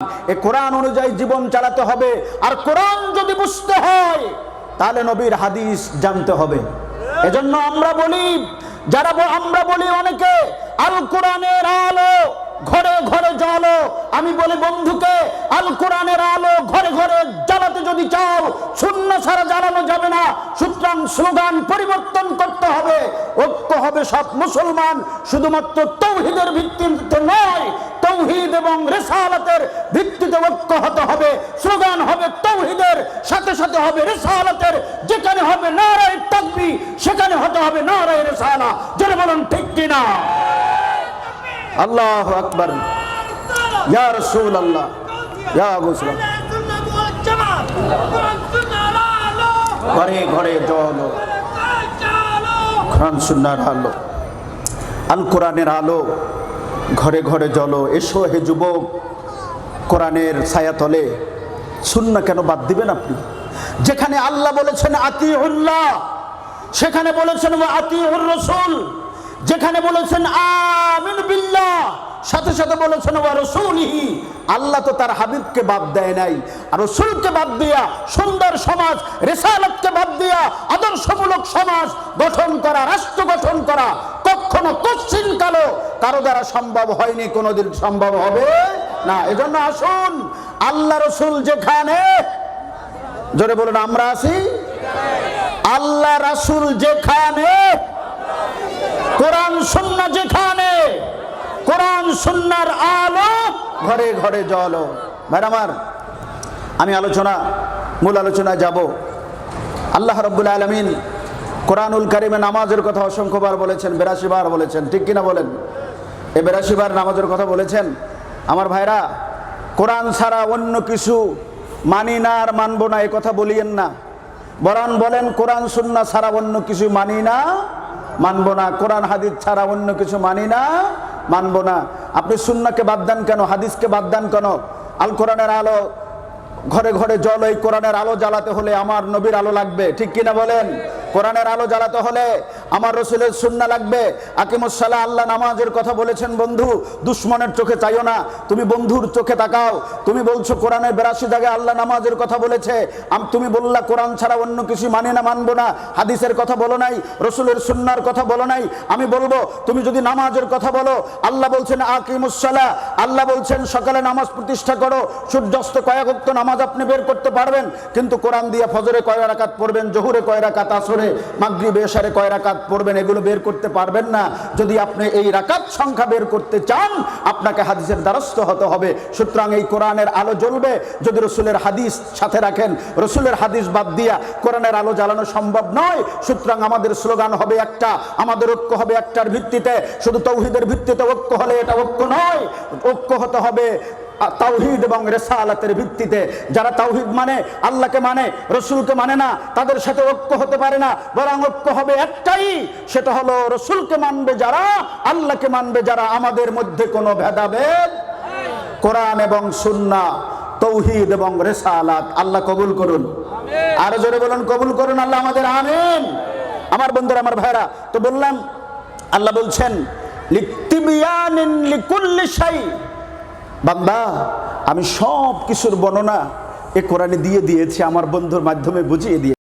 এই কোরআন অনুযায়ী জীবন চালাতে হবে। আর কোরআন যদি বুঝতে হয় তাহলে নবীর হাদিস জানতে হবে। এজন্য আমরা বলি অনেকে আল কোরআনের আলো ঘরে ঘরে জ্বালো। আমি বলি বন্ধুকে, আল কোরআনের আলো ঘরে ঘরে জ্বালাতে যদি চাও, সুন্নাহ ছাড়া জ্বালানো যাবে না। সুতরাং স্লোগান পরিবর্তন করতে হবে। ঐক্য হবে সব মুসলমান, শুধুমাত্র তাওহীদের ভিত্তিতে নয়, তাওহীদ এবং রিসালাতের ভিত্তিতে ঐক্য হতে হবে। স্লোগান হবে তাওহীদের, সাথে সাথে হবে রিসালাতের। যেখানে হবে নারায়ে তাকবীর, সেখানে হতে হবে নারায়ে রিসালাত। যারা বলেন ঠিক কিনা? আল্লাহু আকবার, ইয়া রাসূলুল্লাহ, ইয়া রাসূল। ঘরে ঘরে জ্বলো কোরআন সুন্নাহর আলো, আল কোরআনের আলো ঘরে ঘরে জ্বলো। এসো হে যুবক, কোরআনের ছায়াতলে। সুন্নাহ কেন বাদ দিবেন আপনি? যেখানে আল্লাহ বলেছেন আতিউল্লাহ, সেখানে বলেছেন ওয়া আতিউর রাসূল। যেখানে বলেছেন আমিনু বিল্লাহ, সাথে সাথে বলেছেন ওয়া রাসূলিহি। আল্লাহ তো তার হাবিবকে বাদ দেয় নাই, আর রাসূলকে বাদ দিয়া সুন্দর সমাজ, রিসালাতকে বাদ দিয়া আদর্শমূলক সমাজ গঠন করা, রাষ্ট্র গঠন করা কখনো কশ্চিনকালও কারো দ্বারা সম্ভব হয়নি, কোনোদিন সম্ভব হবে না। এজন্য আসুন, আল্লাহ রাসূল যেখানে, জোরে বলুন আমরা আছি, আল্লাহ রাসূল যেখানে, কোরআন সুন্নাহ যেখানে, কোরআন সুন্নাহর আলো ঘরে ঘরে জ্বলো। ভাই আমার, আমি মূল আলোচনায় যাব। আল্লাহ রাব্বুল আলামিন কোরআনুল কারীমে নামাজের কথা অসংখ্যবার বলেছেন, 82 বার বলেছেন, ঠিক কিনা বলেন? এই 82 বার নামাজের কথা বলেছেন। আমার ভাইরা, কোরআন ছাড়া অন্য কিছু মানি না আর মানবো না, এই কথা বলিয়েন না। বরং বলেন কোরআন সুন্নাহ ছাড়া অন্য কিছু মানি না, মানবো না। কোরআন হাদিস ছাড়া অন্য কিছু মানি না, মানবো না। আপনি সুন্নাহকে বাদ দেন কেন? হাদিসকে বাদ দেন কেন? আল কোরআনের আলো ঘরে ঘরে জ্বলো। এই কোরআনের আলো জ্বালাতে হলে আমার নবীর আলো লাগবে, ঠিক কিনা বলেন? কোরআনের আলো জ্বালাতে হলে আমার রাসূলের সুন্নাহ লাগবে। আকিমুস সালাহ, আল্লাহ নামাজের কথা বলেছেন। বন্ধু, দুশ্মনের চোখে চাইও না, তুমি বন্ধুর চোখে তাকাও। তুমি বলছো কোরআনের 82 জায়গায় আল্লাহ নামাজের কথা বলেছে, তুমি বললা কোরআন ছাড়া অন্য কিছু মানি না, মানবো না। হাদিসের কথা বলো নাই, রাসূলের সুন্নাহর কথা বলো নাই। আমি বলবো, তুমি যদি নামাজের কথা বলো, আল্লাহ বলছেন আকিমুস সালাহ, আল্লাহ বলছেন সকালে নামাজ প্রতিষ্ঠা করো। সূর্যাস্ত কয়েক ওয়াক্ত নামাজ আপনি বের করতে পারবেন, কিন্তু কোরআন দিয়ে ফজরে কয় রাকাত পড়বেন, জোহরে কয় রাকাত, আসরে, মাগরিবে, এশারে কয় রাকাত পড়বেন, এগুলো বের করতে পারবেন না। যদি আপনি এই রাকাত সংখ্যা বের করতে চান, আপনাকে হাদিসের দ্বারস্থ হতে হবে। সুতরাং এই কোরআনের আলো জ্বলবে যদি রাসূলের হাদিস সাথে রাখেন। রাসূলের হাদিস বাদ দিয়া কোরআনের আলো জ্বালানো সম্ভব নয়। সুতরাং আমাদের স্লোগান হবে একটা, আমাদের ঐক্য হবে একটার ভিত্তিতে। শুধু তাওহীদের ভিত্তিতে ঐক্য হলে এটা ঐক্য নয়, ঐক্য হতে হবে তাওহীদ এবং রিসালাতের ভিত্তিতে। যারা তাওহীদ মানে, আল্লাহকে মানে, রাসূলকে মানে না, তাদের সাথে ঐক্য হতে পারে না। বরং ঐক্য হবে একটাই, সেটা হলো রাসূলকে মানবে যারা, আল্লাহকে মানবে যারা। আমাদের মধ্যে কোনো ভেদাভেদ, কোরআন এবং সুন্নাহ, তাওহীদ এবং রিসালাত। আল্লাহ কবুল করুন, আরো জোরে বলুন কবুল করুন আল্লাহ আমাদের, আমিন। আমার বন্ধুরা, আমার ভাইরা, তো বললাম আল্লাহ বলছেন লিতিবিয়ানিন লিকুল্লি শাই। বান্দা, আমি সব কিছুর বর্ণনা এ কোরআনে দিয়ে দিয়েছি, আমার বন্ধুর মাধ্যমে বুঝিয়ে দিয়ে।